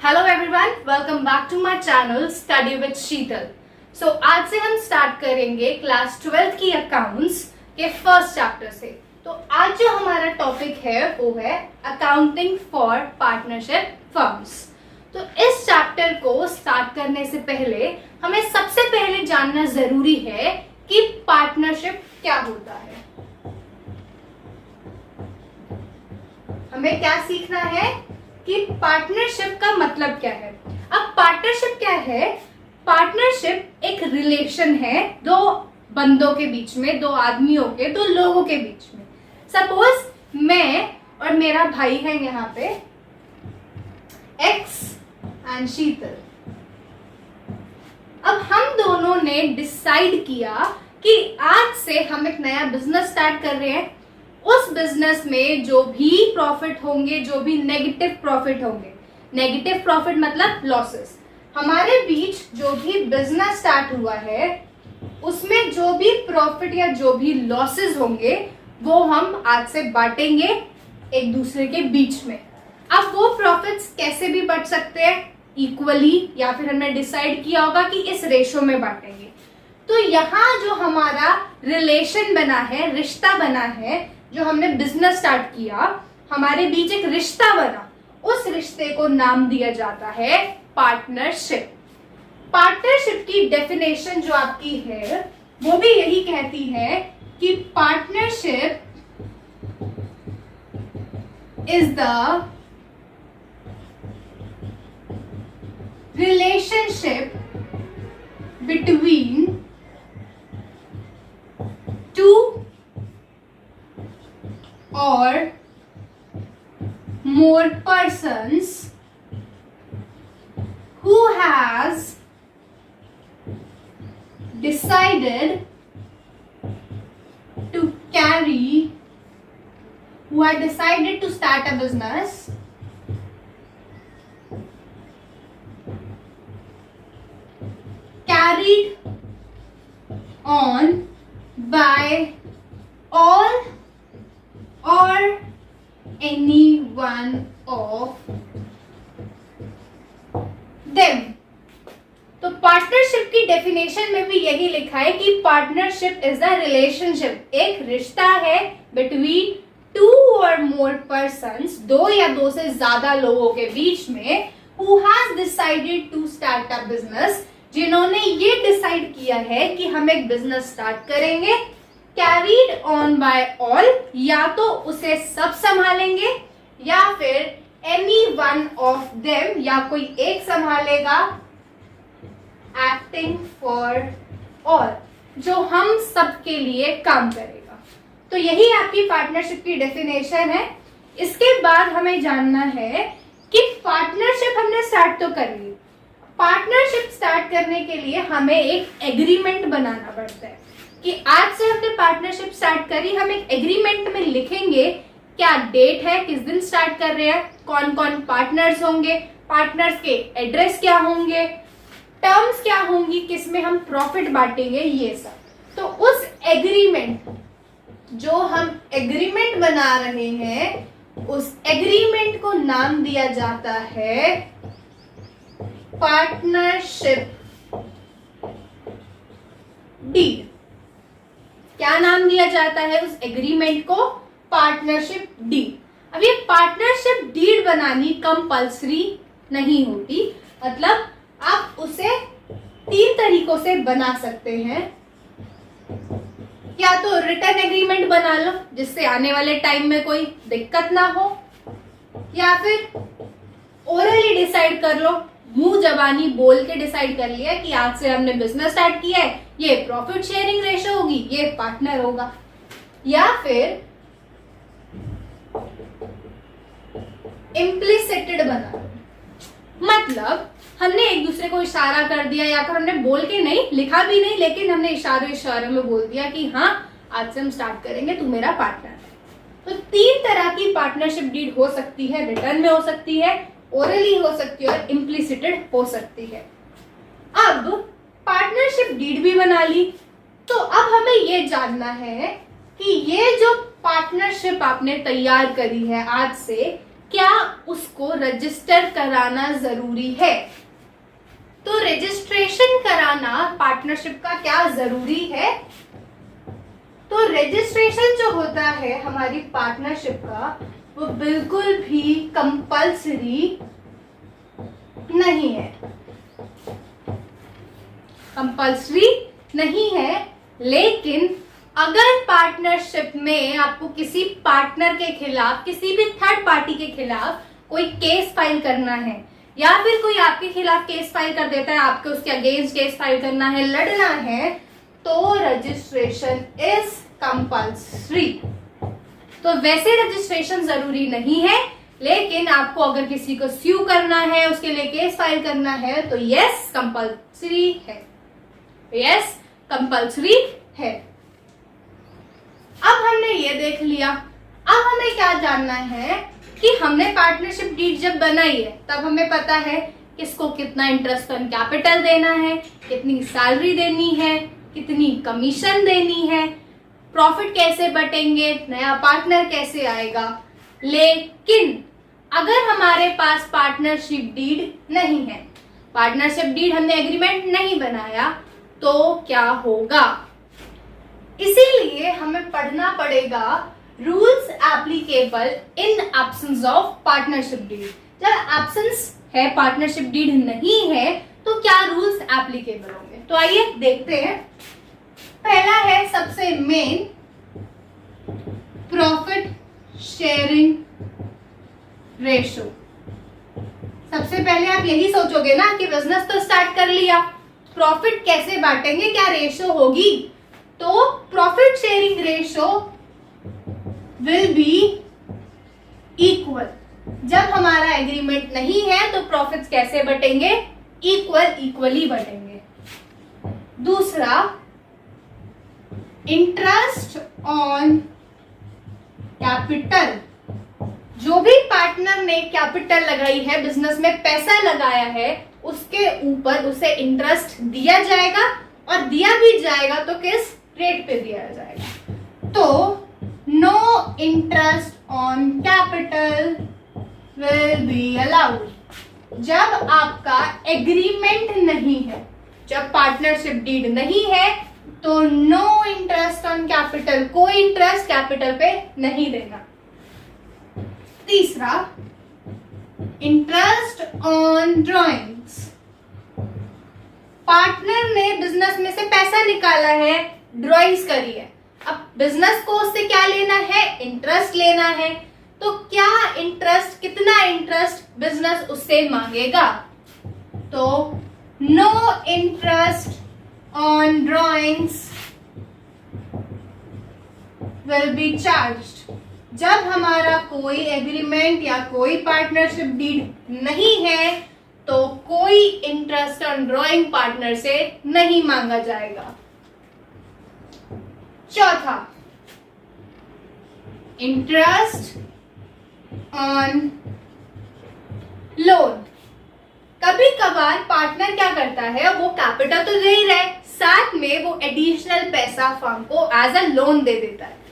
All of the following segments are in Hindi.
Hello everyone, welcome back to my channel study with Sheetal. So आज से हम स्टार्ट करेंगे क्लास 12th की अकाउंट्स के फर्स्ट चैप्टर से। तो आज जो हमारा टॉपिक है वो है अकाउंटिंग फॉर पार्टनरशिप फर्म्स। तो इस चैप्टर को स्टार्ट करने से पहले हमें सबसे पहले जानना जरूरी है कि पार्टनरशिप क्या होता है। हमें क्या सीखना है कि पार्टनरशिप का मतलब क्या है। अब पार्टनरशिप क्या है? पार्टनरशिप एक रिलेशन है दो बंदों के बीच में, दो आदमियों के, दो लोगों के बीच में। सपोज मैं और मेरा भाई है यहाँ पे एक्स एंड शीतल। अब हम दोनों ने डिसाइड किया कि आज से हम एक नया बिजनेस स्टार्ट कर रहे हैं। उस बिजनेस में जो भी प्रॉफिट होंगे, जो भी नेगेटिव प्रॉफिट होंगे, नेगेटिव प्रॉफिट मतलब लॉसेस, हमारे बीच जो भी बिजनेस स्टार्ट हुआ है उसमें जो भी प्रॉफिट या जो भी लॉसेस होंगे वो हम आज से बांटेंगे एक दूसरे के बीच में। अब वो प्रॉफिट्स कैसे भी बट सकते हैं, इक्वली, या फिर हमने डिसाइड किया होगा कि इस रेशो में बांटेंगे। तो यहाँ जो हमारा रिलेशन बना है, रिश्ता बना है, जो हमने बिजनेस स्टार्ट किया, हमारे बीच एक रिश्ता बना, उस रिश्ते को नाम दिया जाता है पार्टनरशिप। पार्टनरशिप की डेफिनेशन जो आपकी है वो भी यही कहती है कि partnership is the relationship between two or more persons who has decided to start a business carried on by all or any one of them। तो पार्टनरशिप की डेफिनेशन में भी यही लिखा है कि पार्टनरशिप इज अ रिलेशनशिप, एक रिश्ता है बिटवीन टू और मोर पर्सन्स, दो या दो से ज्यादा लोगों के बीच में, who has decided to start a business, जिन्होंने ये डिसाइड किया है कि हम एक बिजनेस स्टार्ट करेंगे। कैरीड ऑन बाय ऑल, या तो उसे सब संभालेंगे या फिर एनी वन ऑफ देम, या कोई एक संभालेगा। एक्टिंग फॉर ऑल, जो हम सब के लिए काम करेगा। तो यही आपकी पार्टनरशिप की डेफिनेशन है। इसके बाद हमें जानना है कि पार्टनरशिप हमने स्टार्ट तो कर ली। पार्टनरशिप स्टार्ट करने के लिए हमें एक एग्रीमेंट बनाना पड़ता है कि आज से हमने पार्टनरशिप स्टार्ट करी। हम एक एग्रीमेंट में लिखेंगे क्या डेट है, किस दिन स्टार्ट कर रहे हैं, कौन कौन पार्टनर्स होंगे, पार्टनर्स के एड्रेस क्या होंगे, टर्म्स क्या होंगी, किस में हम प्रॉफिट बांटेंगे, ये सब। तो उस एग्रीमेंट, जो हम एग्रीमेंट बना रहे हैं, उस एग्रीमेंट को नाम दिया जाता है पार्टनरशिप डीड। क्या नाम दिया जाता है उस एग्रीमेंट को? Partnership deed. अब ये पार्टनरशिप डीड बनानी कंपल्सरी नहीं होती, मतलब आप उसे 3 तरीकों से बना सकते हैं। या तो रिटन एग्रीमेंट बना लो जिससे आने वाले टाइम में कोई दिक्कत ना हो, या फिर ओरली डिसाइड कर लो, मुंह जबानी बोल के डिसाइड कर लिया कि आज से हमने बिजनेस स्टार्ट किया है, ये प्रॉफिट शेयरिंग रेशो होगी, ये पार्टनर होगा। या फिर इम्प्लिसिटेड बना, मतलब हमने एक दूसरे को इशारा कर दिया, या फिर हमने बोल के नहीं, लिखा भी नहीं, लेकिन हमने इशारे में बोल दिया कि हाँ आज से हम स्टार्ट करेंगे, तू मेरा पार्टनर है। तो 3 तरह की पार्टनरशिप डीड हो सकती है। रिटर्न में हो सकती है, ओरली हो सकती है और इम्प्लिसिटेड हो सकती है। अब पार्टनरशिप डीड भी बना ली, तो अब हमें ये जानना है कि ये जो पार्टनरशिप आपने तैयार करी है आज से, क्या उसको रजिस्टर कराना जरूरी है? तो रजिस्ट्रेशन कराना पार्टनरशिप का क्या जरूरी है? तो रजिस्ट्रेशन जो होता है हमारी पार्टनरशिप का, वो बिल्कुल भी कंपल्सरी नहीं है, कंपल्सरी नहीं है। लेकिन अगर पार्टनरशिप में आपको किसी पार्टनर के खिलाफ, किसी भी थर्ड पार्टी के खिलाफ कोई केस फाइल करना है, या फिर कोई आपके खिलाफ केस फाइल कर देता है, आपको उसके अगेंस्ट केस फाइल करना है, लड़ना है, तो रजिस्ट्रेशन इज कंपल्सरी। तो वैसे रजिस्ट्रेशन जरूरी नहीं है, लेकिन आपको अगर किसी को स्यू करना है, उसके लिए केस फाइल करना है, तो यस कंपल्सरी है, यस कंपल्सरी है। अब हमने ये देख लिया, अब हमें क्या जानना है कि हमने पार्टनरशिप डीड जब बनाई है तब हमें पता है किसको कितना इंटरेस्ट ऑन कैपिटल देना है, कितनी सैलरी देनी है, कितनी कमीशन देनी है, प्रॉफिट कैसे बटेंगे, नया पार्टनर कैसे आएगा। लेकिन अगर हमारे पास पार्टनरशिप डीड नहीं है, पार्टनरशिप डीड हमने एग्रीमेंट नहीं बनाया, तो क्या होगा? इसीलिए हमें पढ़ना पड़ेगा rules applicable in absence of partnership deed. जब एब्सेंस है, पार्टनरशिप डीड नहीं है, तो क्या रूल्स एप्लीकेबल होंगे? तो आइए देखते हैं। पहला है सबसे मेन, प्रॉफिट शेयरिंग रेशो। सबसे पहले आप यही सोचोगे ना कि बिजनेस तो स्टार्ट कर लिया, प्रॉफिट कैसे बांटेंगे, क्या रेशो होगी? तो profit sharing ratio will be equal. जब हमारा एग्रीमेंट नहीं है तो प्रॉफिट्स कैसे बटेंगे? इक्वली बटेंगे। दूसरा, इंटरेस्ट ऑन कैपिटल। जो भी पार्टनर ने कैपिटल लगाई है, बिजनेस में पैसा लगाया है, उसके ऊपर उसे इंटरेस्ट दिया जाएगा, और दिया भी जाएगा तो किस रेट पे दिया जाएगा? तो no interest on capital will be allowed. जब आपका एग्रीमेंट नहीं है, जब पार्टनरशिप डीड नहीं है, तो नो इंटरेस्ट ऑन कैपिटल, कोई इंटरेस्ट कैपिटल पे नहीं देना। तीसरा, इंटरेस्ट ऑन ड्रॉइंग्स। पार्टनर ने बिजनेस में से पैसा निकाला है, ड्रॉइंग्स करी है, अब बिजनेस को उससे क्या लेना है? इंटरेस्ट लेना है। तो क्या इंटरेस्ट, कितना इंटरेस्ट बिजनेस उससे मांगेगा? तो no interest on drawings will be charged. जब हमारा कोई एग्रीमेंट या कोई पार्टनरशिप डीड नहीं है, तो कोई इंटरेस्ट ऑन ड्रॉइंग पार्टनर से नहीं मांगा जाएगा। चौथा, इंटरेस्ट ऑन लोन। कभी कभार पार्टनर क्या करता है, वो कैपिटल तो दे ही रहा है, साथ में वो एडिशनल पैसा फर्म को एज अ लोन दे देता है।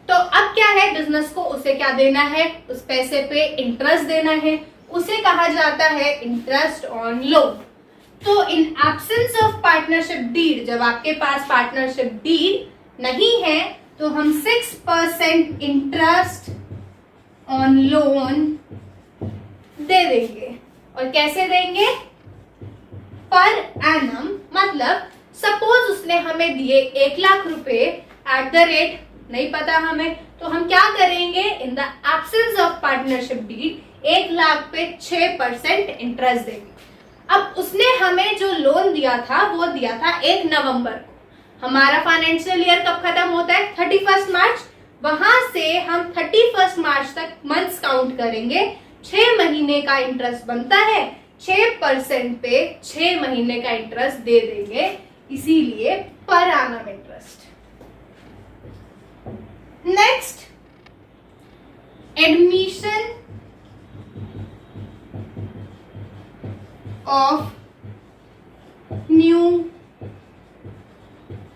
तो अब क्या है, बिजनेस को उसे क्या देना है? उस पैसे पे इंटरेस्ट देना है, उसे कहा जाता है इंटरेस्ट ऑन लोन। तो in absence of partnership deed, जब आपके पास पार्टनरशिप डीड नहीं है, तो हम 6% इंटरेस्ट ऑन लोन दे देंगे। और कैसे देंगे? Per annum. मतलब सपोज उसने हमें दिए 1 लाख रुपए एट द रेट, नहीं पता हमें, तो हम क्या करेंगे? In the absence of partnership deed 1 lakh पे 6% इंटरेस्ट देंगे। अब उसने हमें जो लोन दिया था, वो दिया था 1 नवंबर को। हमारा फाइनेंशियल ईयर कब खत्म होता है? 31 मार्च। वहां से हम 31 मार्च तक मंथ्स काउंट करेंगे। 6 महीने का इंटरेस्ट बनता है, 6% पे 6 महीने का इंटरेस्ट दे देंगे, इसीलिए per annum interest. Next, admission of new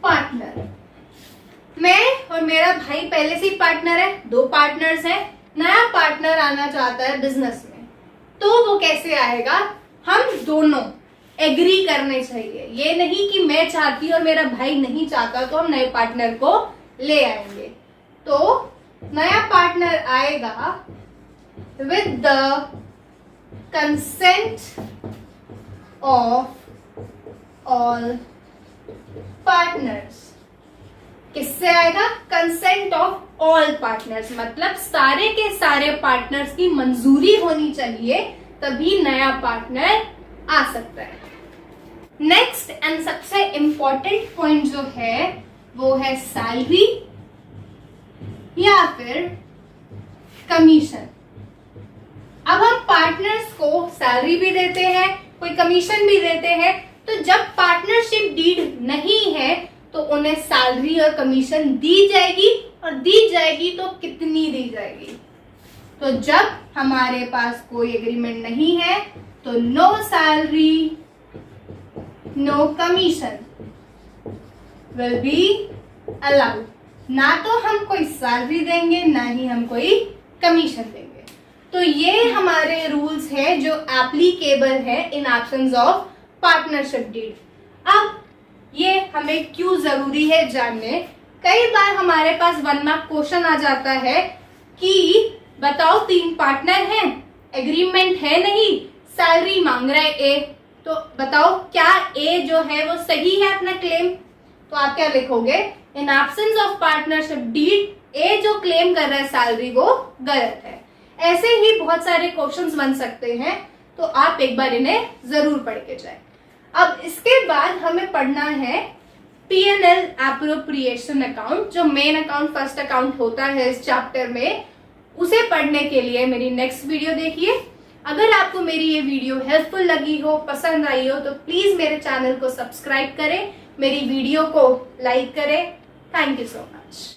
partner. मैं और मेरा भाई पहले से ही पार्टनर है, 2 पार्टनर्स हैं। नया पार्टनर आना चाहता है बिजनेस में, तो वो कैसे आएगा? हम दोनों एग्री करने चाहिए। ये नहीं कि मैं चाहती और मेरा भाई नहीं चाहता तो हम नए पार्टनर को ले आएंगे। तो नया पार्टनर आएगा with the consent of all partners. किससे आएगा? कंसेंट ऑफ ऑल पार्टनर्स, मतलब सारे के सारे पार्टनर्स की मंजूरी होनी चाहिए, तभी नया पार्टनर आ सकता है। नेक्स्ट एंड सबसे इंपॉर्टेंट पॉइंट जो है वो है सैलरी या फिर कमीशन। अब हम पार्टनर्स को सैलरी भी देते हैं, कोई कमीशन भी देते हैं, तो जब पार्टनरशिप डीड नहीं है तो उन्हें सैलरी और कमीशन दी जाएगी, और दी जाएगी तो कितनी दी जाएगी? तो जब हमारे पास कोई एग्रीमेंट नहीं है तो no salary no commission will be allowed. ना तो हम कोई सैलरी देंगे, ना ही हम कोई कमीशन देंगे। तो ये हमारे रूल्स हैं जो एप्लीकेबल है in absence of partnership deed. अब ये हमें क्यों जरूरी है जानने? कई बार हमारे पास 1 मार्क क्वेश्चन आ जाता है कि बताओ 3 पार्टनर हैं, एग्रीमेंट है नहीं, सैलरी मांग रहा है ए, तो बताओ क्या ए जो है वो सही है अपना क्लेम? तो आप क्या लिखोगे? In absence of partnership deed ए जो क्लेम कर रहा है सैलरी वो गलत है। ऐसे ही बहुत सारे क्वेश्चंस बन सकते हैं, तो आप एक बार इन्हें जरूर पढ़ के जाए। अब इसके बाद हमें पढ़ना है P&L एप्रोप्रिएशन अकाउंट, जो मेन अकाउंट फर्स्ट अकाउंट होता है इस चैप्टर में। उसे पढ़ने के लिए मेरी नेक्स्ट वीडियो देखिए। अगर आपको मेरी ये वीडियो हेल्पफुल लगी हो, पसंद आई हो, तो प्लीज मेरे चैनल को सब्सक्राइब करें, मेरी वीडियो को लाइक करें। Thank you so much.